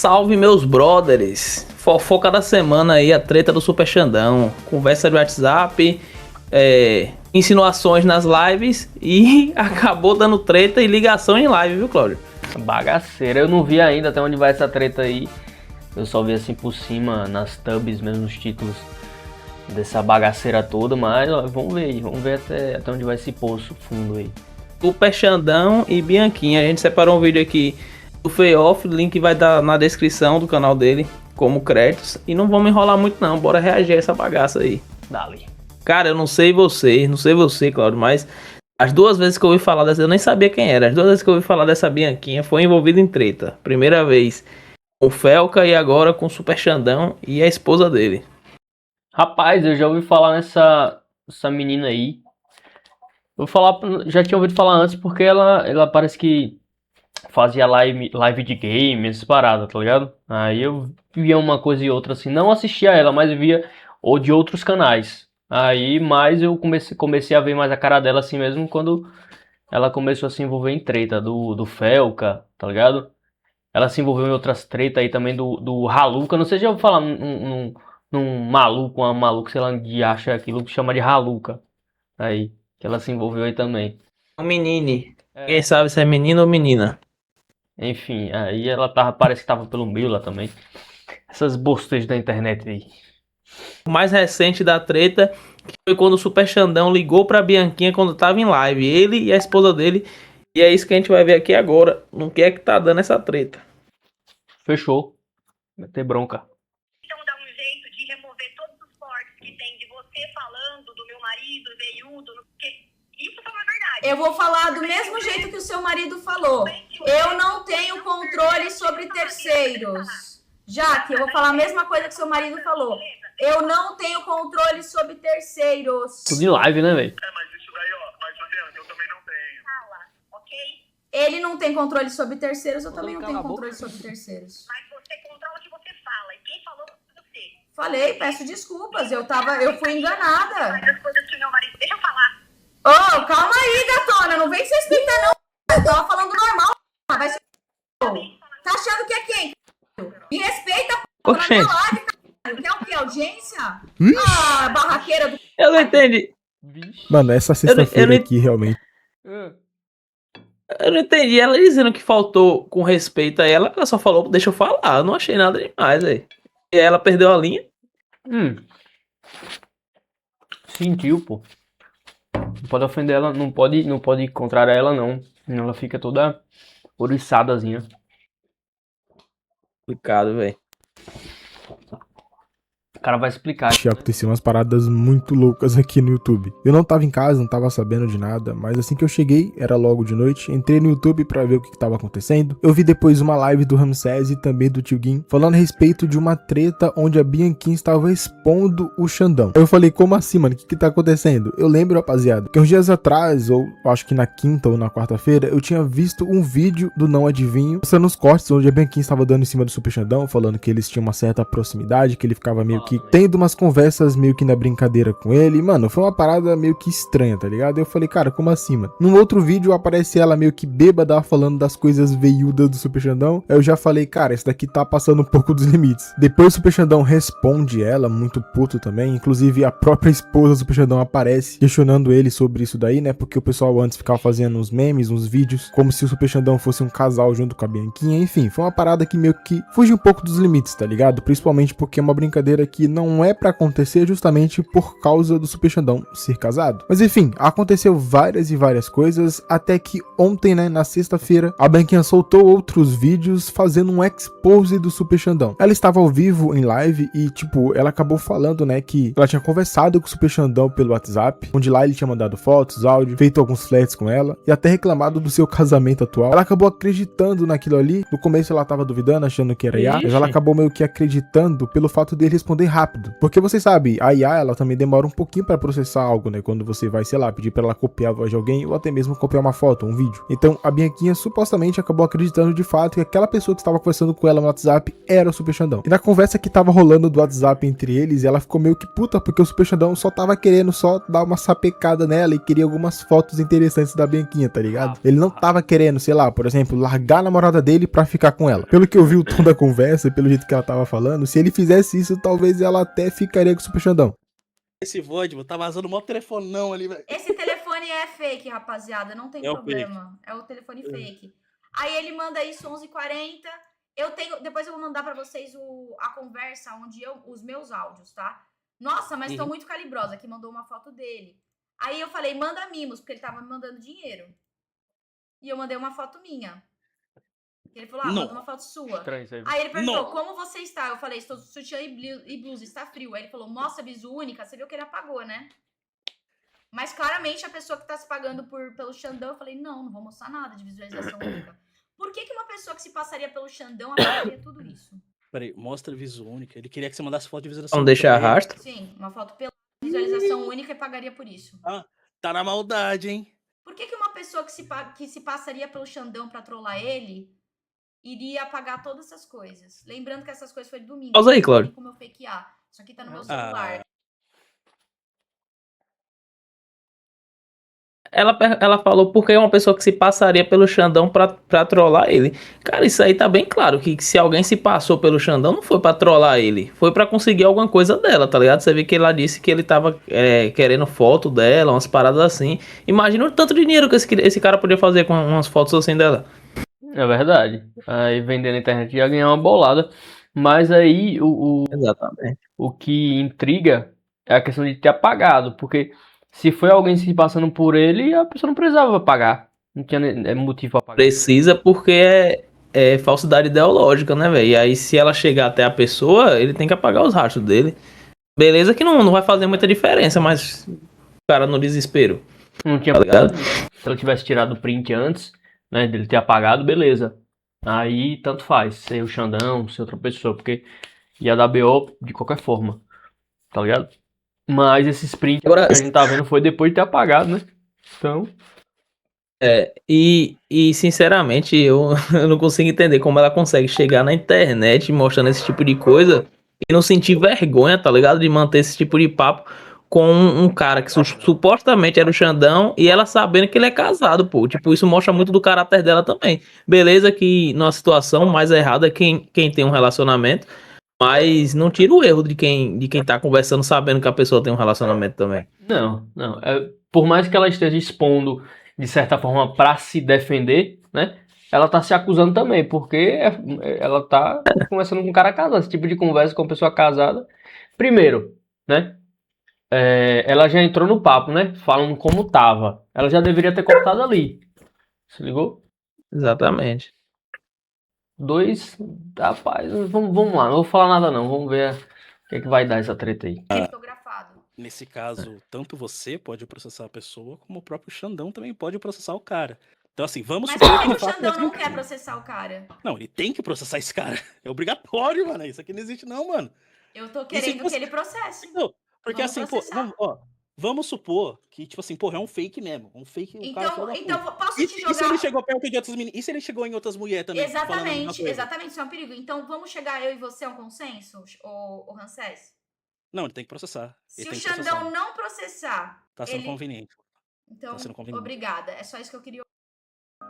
salve, meus brothers! Fofoca da semana aí, a treta do Super Xandão. Conversa de WhatsApp, insinuações nas lives e acabou dando treta e ligação em live, viu, Cláudio? Bagaceira, eu não vi ainda até onde vai essa treta aí. Eu só vi assim por cima, nas thumbs mesmo, nos títulos dessa bagaceira toda, mas ó, vamos ver até onde vai esse poço fundo aí. Super Xandão e Bianquinha, a gente separou um vídeo aqui do Feioff, o link vai dar na descrição do canal dele, como créditos, e não vamos enrolar muito não, bora reagir a essa bagaça aí. Dali. Cara, eu não sei você, Cláudio, mas as duas vezes que eu ouvi falar dessa, eu nem sabia quem era, as duas vezes que eu ouvi falar dessa Bianquinha foi envolvida em treta. Primeira vez com o Felca e agora com o Super Xandão e a esposa dele. Rapaz, eu já ouvi falar essa menina aí. Já tinha ouvido falar antes porque ela parece que fazia live de game, essas paradas, tá ligado? Aí eu via uma coisa e outra assim, não assistia a ela, mas via ou de outros canais. Aí mais eu comecei a ver mais a cara dela assim mesmo quando ela começou a se envolver em treta do Felca, tá ligado? Ela se envolveu em outras tretas aí também do Haluca. Não sei se eu vou falar num maluco, uma maluca, sei lá, de acha aquilo que chama de Haluca. Aí, que ela se envolveu aí também. Um menine. Quem sabe se é menino ou menina. Enfim, aí ela parece que tava pelo meio lá também. Essas bosteiras da internet aí. O mais recente da treta foi quando o Super Xandão ligou pra Bianquinha quando tava em live. Ele e a esposa dele. E é isso que a gente vai ver aqui agora. No que é que tá dando essa treta. Fechou. Vai ter bronca. Então dá um jeito de remover todos os cortes que tem de você falando do meu marido, veiudo, porque isso foi uma verdade. Eu vou falar do mesmo jeito que o seu marido falou. Eu não tenho controle sobre terceiros. Jaque, eu vou falar a mesma coisa que o seu marido falou. Eu não tenho controle sobre terceiros. Tudo em live, né, velho? Mas isso daí, mas Juliana, eu também não tenho. Fala, ok? Ele não tem controle sobre terceiros, eu também não tenho controle sobre terceiros. Mas você controla o que você fala. E quem falou foi você. Falei, peço desculpas, eu fui enganada. Mas as coisas que meu marido... Deixa eu falar. Ô, calma aí, gatona, não vem se respeitar não. Eu tava falando normal, vai ser... Tá achando que é quem? Me respeita, Ô, na minha gente. live, cara. Quer o quê? Audiência? Ah, barraqueira do... Eu não entendi. Mano, essa sexta-feira aqui, realmente. Eu não entendi. Ela dizendo que faltou com respeito a ela. Ela só falou, deixa eu falar. Eu não achei nada demais, aí. E ela perdeu a linha. Sentiu, pô. Não pode ofender ela, não pode contrariar ela, não. Ela fica toda oriçadazinha. Complicado, velho. O cara vai explicar. Tinha acontecido umas paradas muito loucas aqui no YouTube. Eu não tava em casa, não tava sabendo de nada, mas assim que eu cheguei, era logo de noite, entrei no YouTube pra ver o que tava acontecendo. Eu vi depois uma live do Ramsés e também do Tio Gin, falando a respeito de uma treta onde a Bianquinha estava expondo o Xandão. Eu falei, como assim, mano? O que tá acontecendo? Eu lembro, rapaziada, que uns dias atrás, ou acho que na quinta ou na quarta-feira, eu tinha visto um vídeo do Não Adivinho, mostrando os cortes onde a Bianquinha estava dando em cima do Super Xandão, falando que eles tinham uma certa proximidade, que ele ficava meio que tendo umas conversas meio que na brincadeira com ele. Mano, foi uma parada meio que estranha, tá ligado? Eu falei, cara, como assim, mano? Num outro vídeo aparece ela meio que bêbada falando das coisas veiudas do Super Xandão. Eu já falei, cara, esse daqui tá passando um pouco dos limites. Depois o Super Xandão responde ela, muito puto também. Inclusive a própria esposa do Super Xandão aparece questionando ele sobre isso daí, né? Porque o pessoal antes ficava fazendo uns memes, uns vídeos, como se o Super Xandão fosse um casal junto com a Bianquinha. Enfim, foi uma parada que meio que fuge um pouco dos limites, tá ligado? Principalmente porque é uma brincadeira que não é pra acontecer justamente por causa do Super Xandão ser casado. Mas enfim, aconteceu várias e várias coisas, até que ontem, né, na sexta-feira, a Bianquinha soltou outros vídeos fazendo um expose do Super Xandão. Ela estava ao vivo em live e, tipo, ela acabou falando, né, que ela tinha conversado com o Super Xandão pelo WhatsApp, onde lá ele tinha mandado fotos, áudio, feito alguns flirts com ela e até reclamado do seu casamento atual. Ela acabou acreditando naquilo ali. No começo ela tava duvidando, achando que era IA, mas ela acabou meio que acreditando pelo fato dele responder rápido. Porque você sabe, a IA, ela também demora um pouquinho pra processar algo, né? Quando você vai, sei lá, pedir pra ela copiar a voz de alguém ou até mesmo copiar uma foto, um vídeo. Então, a Bianquinha supostamente acabou acreditando de fato que aquela pessoa que estava conversando com ela no WhatsApp era o Super Xandão. E na conversa que tava rolando do WhatsApp entre eles, ela ficou meio que puta porque o Super Xandão só tava querendo só dar uma sapecada nela e queria algumas fotos interessantes da Bianquinha, tá ligado? Ele não tava querendo, sei lá, por exemplo, largar a namorada dele pra ficar com ela. Pelo que eu vi o tom da conversa, pelo jeito que ela tava falando, se ele fizesse isso, talvez ela até ficaria com o Super Xandão. Esse VOD, tá vazando o maior telefonão ali, velho. Esse telefone é fake, rapaziada. Não tem É o problema. É o telefone fake. Aí ele manda isso 11h40. Depois eu vou mandar pra vocês a conversa onde os meus áudios, tá? Nossa, mas estão muito calibrosa, que mandou uma foto dele. Aí eu falei, manda mimos, porque ele tava me mandando dinheiro. E eu mandei uma foto minha. Ele falou, manda uma foto sua. Estranho isso aí. Aí ele perguntou, como você está? Eu falei, estou de sutiã e blusa, está frio. Aí ele falou, nossa, bisu única, você viu que ele apagou, né? Mas claramente a pessoa que tá se pagando pelo Xandão, eu falei, não vou mostrar nada de visualização única. Por que uma pessoa que se passaria pelo Xandão apagaria tudo isso? Peraí, mostra visu única. Ele queria que você mandasse foto de visualização Não única. deixa rastro. Sim, uma foto pela visualização única e pagaria por isso. Tá na maldade, hein? Por que uma pessoa que se passaria pelo Xandão pra trollar ele iria apagar todas essas coisas? Lembrando que essas coisas foi domingo. Pausa aí, Cláudio. Como eu fakear. Isso aqui tá no meu celular. Ela falou porque é uma pessoa que se passaria pelo Xandão pra trollar ele. Cara, isso aí tá bem claro, que se alguém se passou pelo Xandão, não foi pra trollar ele. Foi pra conseguir alguma coisa dela, tá ligado? Você vê que ela disse que ele tava querendo foto dela, umas paradas assim. Imagina o tanto de dinheiro que esse cara podia fazer com umas fotos assim dela. É verdade. Aí vender na internet ia ganhar uma bolada. Mas aí Exatamente. o que intriga é a questão de ter apagado. Porque se foi alguém se passando por ele, a pessoa não precisava pagar. Não tinha motivo pra pagar. Precisa porque é falsidade ideológica, né, velho? E aí se ela chegar até a pessoa, ele tem que apagar os rastros dele. Beleza que não vai fazer muita diferença, mas o cara no desespero. Não tinha Tá ligado? Se ela tivesse tirado o print antes, né, dele ter apagado, beleza. Aí tanto faz, ser o Xandão, ser outra pessoa, porque ia dar BO de qualquer forma, tá ligado? Mas esses prints Agora, que a gente tá vendo foi depois de ter apagado, né? Então... E sinceramente, eu não consigo entender como ela consegue chegar na internet mostrando esse tipo de coisa e não sentir vergonha, tá ligado? De manter esse tipo de papo com um cara que supostamente era o Xandão e ela sabendo que ele é casado, pô. Tipo, isso mostra muito do caráter dela também. Beleza que numa situação mais errada é quem tem um relacionamento, mas não tira o erro de quem tá conversando sabendo que a pessoa tem um relacionamento também. Não. Por mais que ela esteja expondo, de certa forma, pra se defender, né? Ela tá se acusando também, porque ela tá conversando com um cara casado. Esse tipo de conversa com uma pessoa casada. Primeiro, né? Ela já entrou no papo, né? Falando como tava. Ela já deveria ter cortado ali. Se ligou? Exatamente. Rapaz, vamos lá. Não vou falar nada não. Vamos ver o que é que vai dar essa treta aí. Fotografado. Nesse caso, tanto você pode processar a pessoa, como o próprio Xandão também pode processar o cara. Então, assim, vamos Mas supor por que de o fato Xandão é não assim. quer processar o cara? Não, ele tem que processar esse cara. É obrigatório, mano. Isso aqui não existe não, mano. Eu tô querendo que ele processe. Não, porque Vamos assim, processar. vamos supor que, tipo assim, porra, é um fake mesmo. Um fake, um cara filho da puta. Então posso E te se jogar... ele chegou perto de outras meninas? E se ele chegou em outras mulheres também? falando a mesma coisa? Exatamente, isso é um perigo. Então vamos chegar eu e você a um consenso, o Ramsés? Não, ele tem que processar. Se Ele o tem que Xandão processar. não processar, Tá sendo ele... conveniente. Então, Tá sendo conveniente. obrigada. É só isso que eu queria.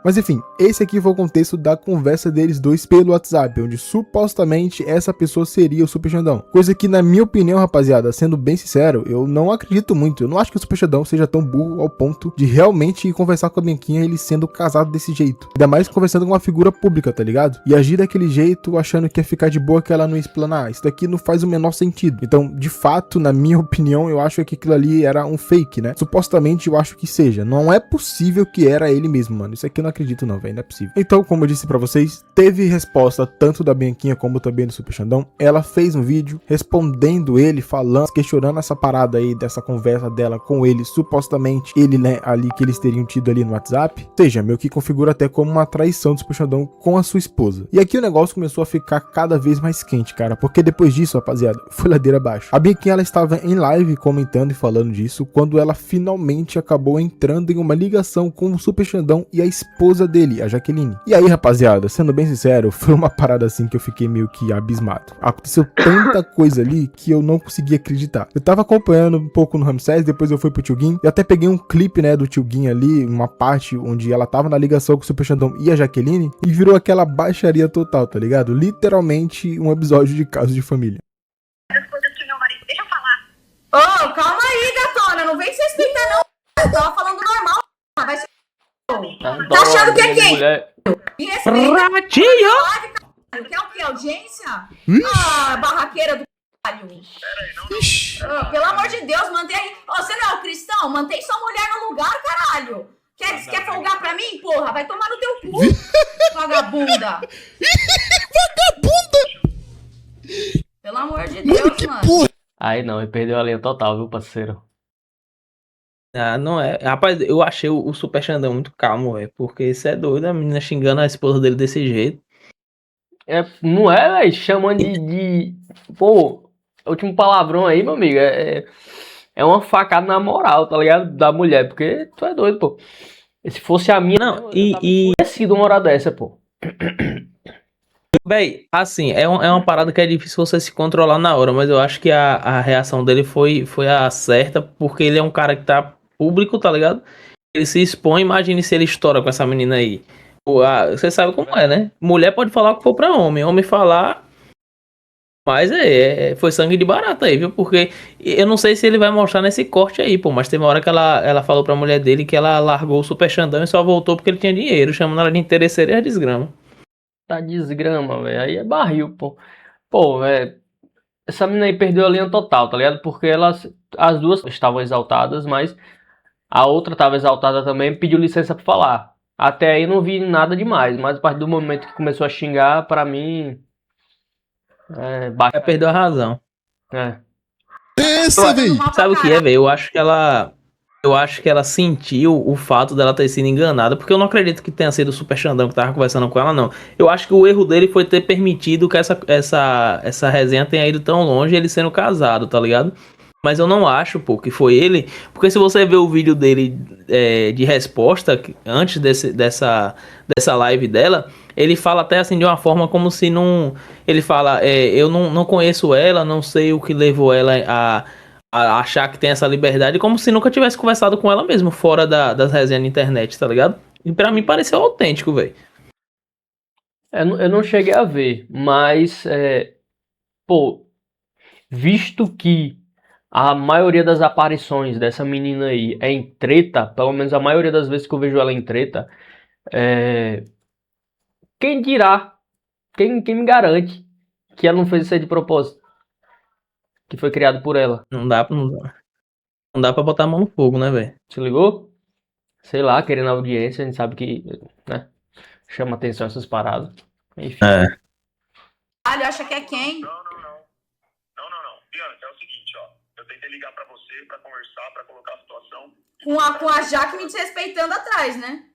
Mas enfim, esse aqui foi o contexto da conversa deles dois pelo WhatsApp, onde supostamente essa pessoa seria o Super Xandão. Coisa que, na minha opinião, rapaziada, sendo bem sincero, eu não acredito muito. Eu não acho que o Super Xandão seja tão burro ao ponto de realmente conversar com a Bianquinha ele sendo casado desse jeito. Ainda mais conversando com uma figura pública, tá ligado? E agir daquele jeito, achando que ia ficar de boa, que ela não ia explanar. Isso daqui não faz o menor sentido. Então, de fato, na minha opinião, eu acho que aquilo ali era um fake, né? Supostamente, eu acho que seja. Não é possível que era ele mesmo, mano. Isso aqui eu não acredito não, velho, não é possível. Então, como eu disse pra vocês, teve resposta tanto da Bianquinha como também do Super Xandão. Ela fez um vídeo respondendo ele, falando, questionando essa parada aí, dessa conversa dela com ele, supostamente ele, né, ali que eles teriam tido ali no WhatsApp. Ou seja, meio que configura até como uma traição do Super Xandão com a sua esposa. E aqui o negócio começou a ficar cada vez mais quente, cara, porque depois disso, rapaziada, foi ladeira abaixo. A Bianquinha, ela estava em live comentando e falando disso, quando ela finalmente acabou entrando em uma ligação com o Super Xandão e a esposa dele, a Jaqueline. E aí, rapaziada, sendo bem sincero, foi uma parada assim que eu fiquei meio que abismado. Aconteceu tanta coisa ali que eu não conseguia acreditar. Eu tava acompanhando um pouco no Ramsés, depois eu fui pro Tio Gui, e até peguei um clipe, né, do Tio Gui ali, uma parte onde ela tava na ligação com o Super Xandão e a Jaqueline, e virou aquela baixaria total, tá ligado? Literalmente um episódio de Caso de Família. As coisas que meu marido. Deixa eu falar. Ô, calma aí, gatona. Não vem se respeitar, não. Eu tava falando normal. Vai se... Tá achando que é quem? Mulher. Me respeita. Ratinho! Quer o quê? Audiência? Ah, barraqueira do caralho. Pelo amor de Deus, mantém aí. Ô, você não é o cristão? Mantém sua mulher no lugar, caralho. Quer folgar pra mim? Porra, vai tomar no teu cu. Vagabunda. Pelo amor de Deus, mano. Aí não, ele perdeu a linha total, viu, parceiro? Ah, não é. Rapaz, eu achei o Super Xandão muito calmo, velho. Porque isso é doido, a menina xingando a esposa dele desse jeito. Não é, velho? Chamando de. Pô, último palavrão aí, meu amigo. É uma facada na moral, tá ligado? Da mulher, porque tu é doido, pô. E se fosse a minha, Não, eu tava enfurecido uma hora dessa, pô. Véi, assim, é uma parada que é difícil você se controlar na hora, mas eu acho que a reação dele foi a certa, porque ele é um cara que tá público, tá ligado? Ele se expõe, imagine se ele estoura com essa menina aí. Pô, você sabe como é, né? Mulher pode falar o que for pra homem, homem falar. Mas foi sangue de barata aí, viu? Porque eu não sei se ele vai mostrar nesse corte aí, pô. Mas teve uma hora que ela falou pra mulher dele que ela largou o Super Xandão e só voltou porque ele tinha dinheiro, chamando ela de interesseira e a desgrama. Tá desgrama, velho. Aí é barril, pô. Pô, velho. Essa menina aí perdeu a linha total, tá ligado? Porque as duas estavam exaltadas, mas a outra estava exaltada também e pediu licença pra falar. Até aí não vi nada demais, mas a partir do momento que começou a xingar, pra mim. Ela perdeu a razão. É. Sabe o que é, velho? Eu acho que ela sentiu o fato dela ter sido enganada, porque eu não acredito que tenha sido o Super Xandão que tava conversando com ela, não. Eu acho que o erro dele foi ter permitido que essa resenha tenha ido tão longe, ele sendo casado, tá ligado? Mas eu não acho, pô, que foi ele, porque se você ver o vídeo dele de resposta, antes dessa live dela, ele fala até assim de uma forma como se não... Ele fala, eu não conheço ela, não sei o que levou ela a achar que tem essa liberdade, como se nunca tivesse conversado com ela mesmo, fora das resenhas na internet, tá ligado? E pra mim pareceu autêntico, velho. Eu não cheguei a ver, mas, pô, visto que a maioria das aparições dessa menina aí é em treta, pelo menos a maioria das vezes que eu vejo ela em treta, quem dirá, quem me garante que ela não fez isso aí de propósito, que foi criado por ela. Não dá pra botar a mão no fogo, né, velho? Se ligou? Sei lá, querendo audiência, a gente sabe que, né, chama atenção essas paradas. Enfim. Acha que é quem? Não. Bianca, é o seguinte, ó. Eu tentei ligar pra você, pra conversar, pra colocar a situação. Com a Jaque me desrespeitando atrás, né?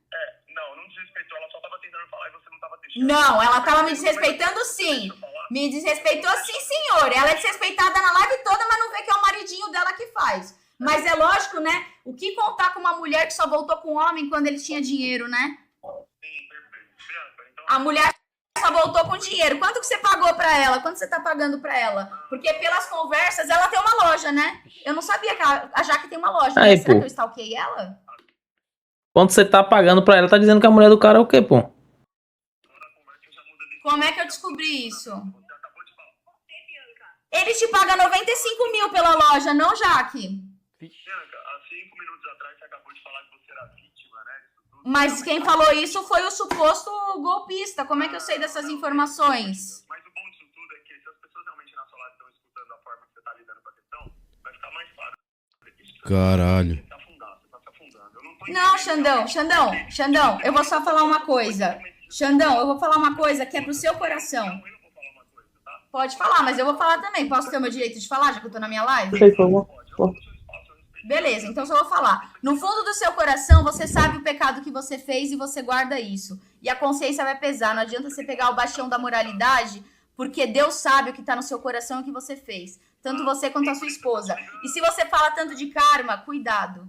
Não desrespeitou. Ela só tava tentando falar e você não tava deixando. Não, ela tava me desrespeitando sim. Me desrespeitou sim, senhor. Ela é desrespeitada na live toda, mas não vê que é o maridinho dela que faz. Mas é lógico, né? O que contar com uma mulher que só voltou com um homem quando ele tinha dinheiro, né? Sim, perfeito. Bianca, então... A mulher só voltou com dinheiro. Quanto que você pagou pra ela? Quanto você tá pagando pra ela? Porque pelas conversas, ela tem uma loja, né? Eu não sabia que a Jaque tem uma loja. Aí, Né? Será pô. que eu stalkeei ela? Quando você tá pagando pra ela, tá dizendo que a mulher do cara é o quê, pô? Como é que eu descobri isso? Eles te pagam 95 mil pela loja, não, Jaque? Bianca, há 5 minutos atrás você acabou de falar que você era vítima, né? Mas quem falou isso foi o suposto golpista. Como é que eu sei dessas informações? Mas o bom disso tudo é que se as pessoas realmente na sua live estão escutando a forma que você tá lidando com a questão, vai ficar mais claro. Caralho. Você tá se afundando. Eu não tô Não, Xandão, eu vou só falar uma coisa. Xandão, eu vou falar uma coisa que é pro seu coração. Pode falar, mas eu vou falar também. Posso ter o meu direito de falar, já que eu tô na minha live? Beleza, então só vou falar. No fundo do seu coração, você sabe o pecado que você fez e você guarda isso. E a consciência vai pesar. Não adianta você pegar o bastião da moralidade, porque Deus sabe o que tá no seu coração e o que você fez. Tanto você quanto a sua esposa. E se você fala tanto de karma, cuidado.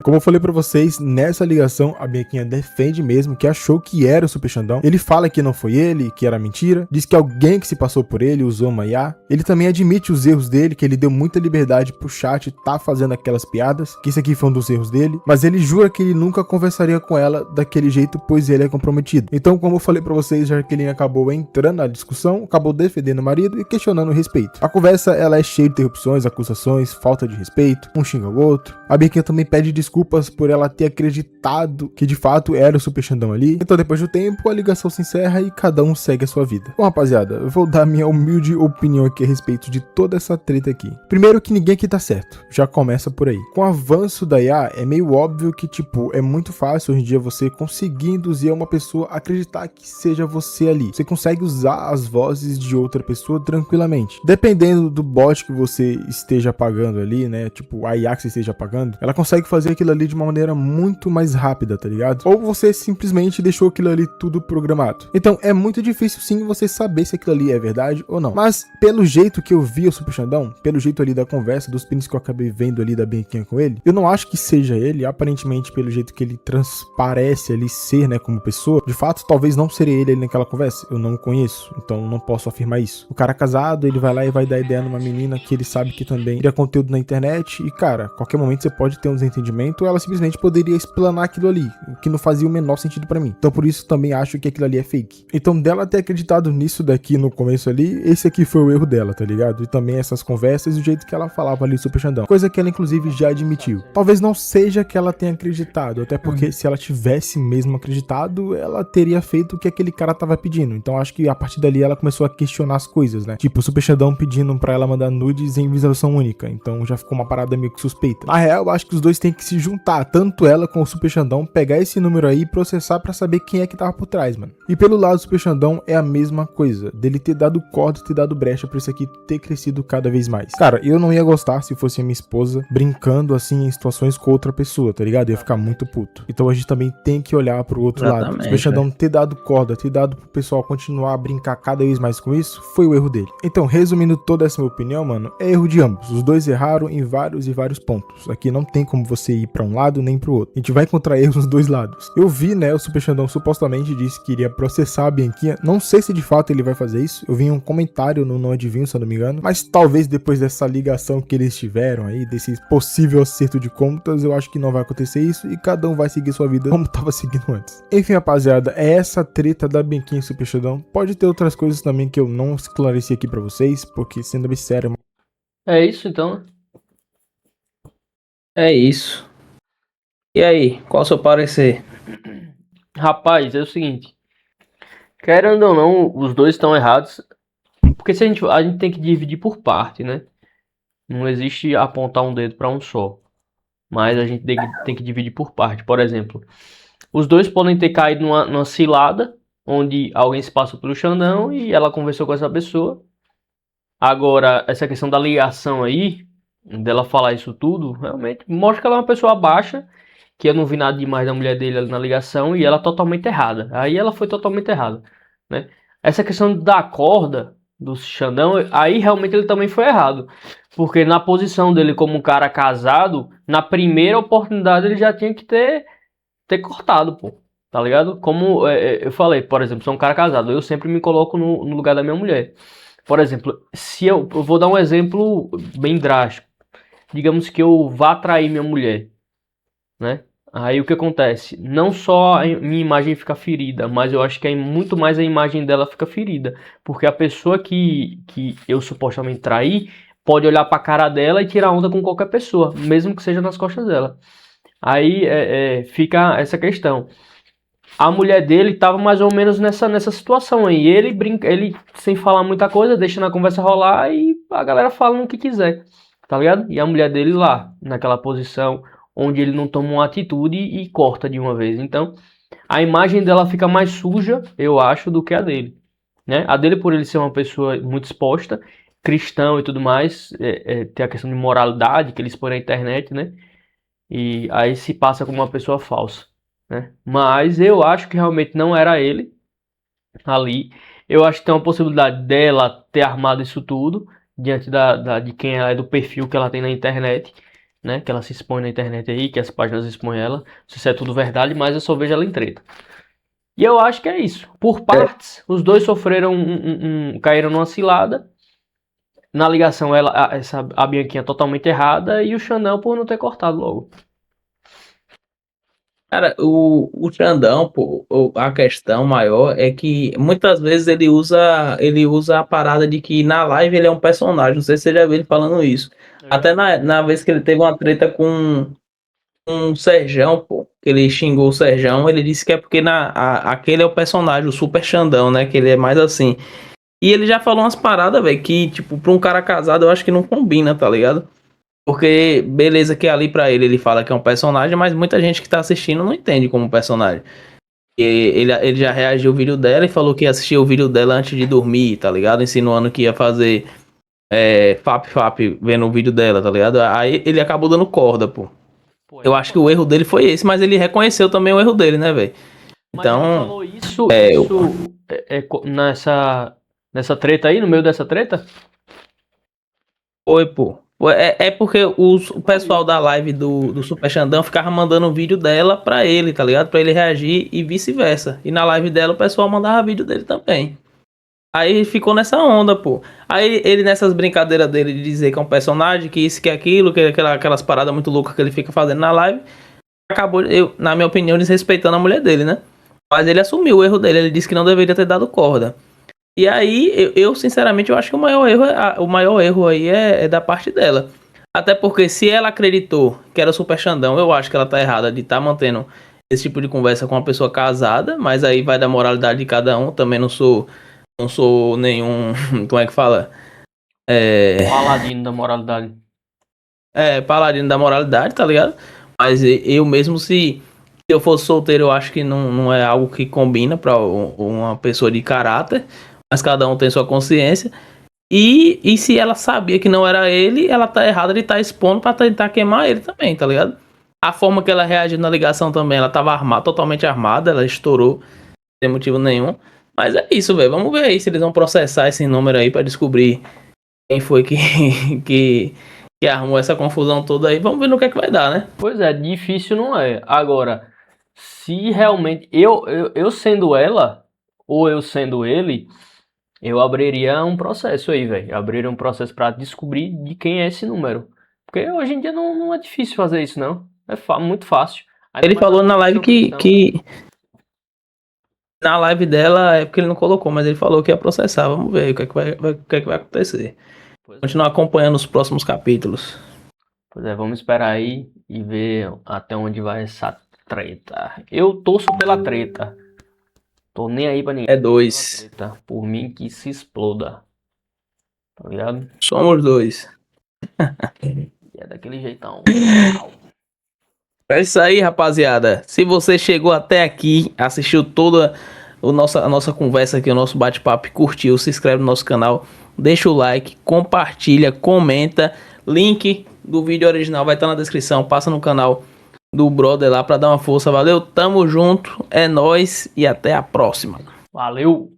Como eu falei pra vocês, nessa ligação, a Bianquinha defende mesmo que achou que era o Super Xandão. Ele fala que não foi ele, que era mentira. Diz que alguém que se passou por ele usou uma IA. Ele também admite os erros dele, que ele deu muita liberdade pro chat tá fazendo aquelas piadas, que isso aqui foi um dos erros dele. Mas ele jura que ele nunca conversaria com ela daquele jeito, pois ele é comprometido. Então, como eu falei pra vocês, Jaqueline acabou entrando na discussão, acabou defendendo o marido e questionando o respeito. A conversa, ela é cheia de interrupções, acusações, falta de respeito, um xinga o outro. A Bianquinha também pede desculpas por ela ter acreditado que de fato era o Super Xandão ali. Então depois do tempo a ligação se encerra e cada um segue a sua vida. Bom, rapaziada, eu vou dar minha humilde opinião aqui a respeito de toda essa treta aqui. Primeiro que ninguém aqui tá certo, já começa por aí. Com o avanço da IA é meio óbvio que tipo, é muito fácil hoje em dia você conseguir induzir uma pessoa a acreditar que seja você ali. Você consegue usar as vozes de outra pessoa tranquilamente. Dependendo do bot que você esteja pagando ali, né, tipo a IA que você esteja pagando, ela consegue fazer aquilo ali de uma maneira muito mais rápida, tá ligado? Ou você simplesmente deixou aquilo ali tudo programado. Então é muito difícil sim você saber se aquilo ali é verdade ou não. Mas pelo jeito que eu vi o Super Xandão, pelo jeito ali da conversa, dos prints que eu acabei vendo ali da Bianquinha com ele, eu não acho que seja ele, aparentemente pelo jeito que ele transparece ali ser, né, como pessoa. De fato, talvez não seria ele ali naquela conversa, eu não o conheço, então não posso afirmar isso. O cara casado, ele vai lá e vai dar ideia numa menina que ele sabe que também cria conteúdo na internet e cara, qualquer momento você pode ter um desentendimento, ela simplesmente poderia explanar aquilo ali, o que não fazia o menor sentido pra mim. Então por isso também acho que aquilo ali é fake. Então dela ter acreditado nisso daqui no começo ali, esse aqui foi o erro dela, tá ligado? E também essas conversas e o jeito que ela falava ali Super Xandão. Coisa que ela inclusive já admitiu. Talvez não seja que ela tenha acreditado, até porque se ela tivesse mesmo acreditado, ela teria feito o que aquele cara tava pedindo. Então acho que a partir dali ela começou a questionar as coisas, né? Tipo, o Super Xandão pedindo pra ela mandar nudes em visualização única. Então já ficou uma parada meio que suspeita. Na real, eu acho que os dois têm que se juntar, tanto ela com o Super Xandão, pegar esse número aí e processar pra saber quem é que tava por trás, mano. E pelo lado do Super Xandão é a mesma coisa, dele ter dado corda, ter dado brecha pra isso aqui ter crescido cada vez mais. Cara, eu não ia gostar se fosse a minha esposa brincando assim em situações com outra pessoa, tá ligado? Eu ia ficar muito puto. Então a gente também tem que olhar pro outro lado. O Super Xandão ter dado corda, ter dado pro pessoal continuar a brincar cada vez mais com isso, foi o erro dele. Então, resumindo toda essa minha opinião, mano, é erro de ambos. Os dois erraram em vários e vários pontos. Aqui não tem como você ir pra um lado nem pro outro. A gente vai encontrar erros nos dois lados. Eu vi, né, o Super Xandão supostamente disse que iria processar a Bianquinha. Não sei se de fato ele vai fazer isso. Eu vi um comentário no Não Adivinho, se eu não me engano. Mas talvez depois dessa ligação que eles tiveram aí, desse possível acerto de contas, eu acho que não vai acontecer isso e cada um vai seguir sua vida como tava seguindo antes. Enfim, rapaziada, é essa treta da Bianquinha e Super Xandão. Pode ter outras coisas também que eu não esclareci aqui pra vocês, porque sendo bem sério... É isso então, né? É isso. E aí, qual o seu parecer? Rapaz, é o seguinte. Querendo ou não, os dois estão errados. Porque se a gente tem que dividir por parte, né? Não existe apontar um dedo para um só. Mas a gente tem que dividir por parte. Por exemplo, os dois podem ter caído numa cilada, onde alguém se passou pelo Xandão e ela conversou com essa pessoa. Agora, essa questão da ligação aí, dela falar isso tudo, realmente mostra que ela é uma pessoa baixa, que eu não vi nada demais da mulher dele ali na ligação, e ela totalmente errada. Aí ela foi totalmente errada, né? Essa questão da corda do Xandão, aí realmente ele também foi errado. Porque na posição dele como um cara casado, na primeira oportunidade ele já tinha que ter cortado, pô. Tá ligado? Como eu falei, por exemplo, sou um cara casado, eu sempre me coloco no lugar da minha mulher. Por exemplo, se eu vou dar um exemplo bem drástico. Digamos que eu vá trair minha mulher, né? Aí o que acontece? Não só a minha imagem fica ferida, mas eu acho que muito mais a imagem dela fica ferida. Porque a pessoa que eu supostamente traí pode olhar pra cara dela e tirar onda com qualquer pessoa, mesmo que seja nas costas dela. Aí fica essa questão. A mulher dele estava mais ou menos nessa situação aí. Ele sem falar muita coisa, deixando a conversa rolar e a galera falando o que quiser, tá ligado? E a mulher dele lá, naquela posição onde ele não toma uma atitude e corta de uma vez. Então, a imagem dela fica mais suja, eu acho, do que a dele, né? A dele, por ele ser uma pessoa muito exposta, cristão e tudo mais, tem a questão de moralidade que ele expõe na internet, né? E aí se passa como uma pessoa falsa, né? Mas eu acho que realmente não era ele ali. Eu acho que tem uma possibilidade dela ter armado isso tudo diante de quem ela é, do perfil que ela tem na internet, né? Que ela se expõe na internet aí, que as páginas expõem ela. Se isso é tudo verdade, mas eu só vejo ela em treta. E eu acho que é isso. Por partes, os dois sofreram caíram numa cilada. Na ligação, a Bianquinha totalmente errada e o Xandão por não ter cortado logo. Cara, o Xandão, pô, a questão maior é que muitas vezes ele usa a parada de que na live ele é um personagem. Não sei se você já viu ele falando isso. Até na vez que ele teve uma treta com o Serjão, pô, que ele xingou o Serjão, ele disse que é porque aquele é o personagem, o Super Xandão, né? Que ele é mais assim. E ele já falou umas paradas, velho, que, tipo, pra um cara casado eu acho que não combina, tá ligado? Porque, beleza, que ali pra ele fala que é um personagem, mas muita gente que tá assistindo não entende como personagem. E ele já reagiu ao vídeo dela e falou que ia assistir o vídeo dela antes de dormir, tá ligado? Insinuando que ia fazer fap vendo o vídeo dela, tá ligado? Aí ele acabou dando corda, pô. Eu acho que o erro dele foi esse, mas ele reconheceu também o erro dele, né, velho? Então, mas ele falou isso nessa treta aí, no meio dessa treta? foi, pô. É porque o pessoal da live do Super Xandão ficava mandando vídeo dela pra ele, tá ligado? Pra ele reagir e vice-versa. E na live dela o pessoal mandava vídeo dele também. Aí ficou nessa onda, pô. Aí ele nessas brincadeiras dele de dizer que é um personagem, que isso, que aquilo, que aquelas paradas muito loucas que ele fica fazendo na live, acabou, na minha opinião, desrespeitando a mulher dele, né? Mas ele assumiu o erro dele, ele disse que não deveria ter dado corda. E aí, eu sinceramente, eu acho que o maior erro aí é da parte dela. Até porque se ela acreditou que era o Super Xandão, eu acho que ela tá errada de estar mantendo esse tipo de conversa com uma pessoa casada, mas aí vai da moralidade de cada um, também não sou nenhum, como é que fala? Paladino da moralidade. Paladino da moralidade, tá ligado? Mas eu mesmo, se eu fosse solteiro, eu acho que não é algo que combina pra uma pessoa de caráter, mas cada um tem sua consciência. E se ela sabia que não era ele, ela tá errada de estar expondo pra tentar queimar ele também, tá ligado? A forma que ela reagiu na ligação também, ela tava totalmente armada, ela estourou sem motivo nenhum. Mas é isso, velho. Vamos ver aí se eles vão processar esse número aí pra descobrir quem foi que arrumou essa confusão toda aí. Vamos ver no que é que vai dar, né? Pois é, difícil não é. Agora, se realmente eu sendo ela, ou eu sendo ele, eu abriria um processo aí, velho. Abriria um processo pra descobrir de quem é esse número. Porque hoje em dia não é difícil fazer isso, não. É muito fácil. Ele falou na live que na live dela é porque ele não colocou, mas ele falou que ia processar. Vamos ver o que é que vai acontecer. Continuar acompanhando os próximos capítulos. Pois é, vamos esperar aí e ver até onde vai essa treta. Eu torço pela treta. Tô nem aí pra ninguém. É 2. Por mim que se exploda. Tá ligado? Somos 2. E é daquele jeitão. É isso aí, rapaziada. Se você chegou até aqui, assistiu toda a nossa conversa aqui, o nosso bate-papo, curtiu, se inscreve no nosso canal, deixa o like, compartilha, comenta. Link do vídeo original vai estar na descrição. Passa no canal do brother lá pra dar uma força. Valeu, tamo junto, é nóis e até a próxima. Valeu!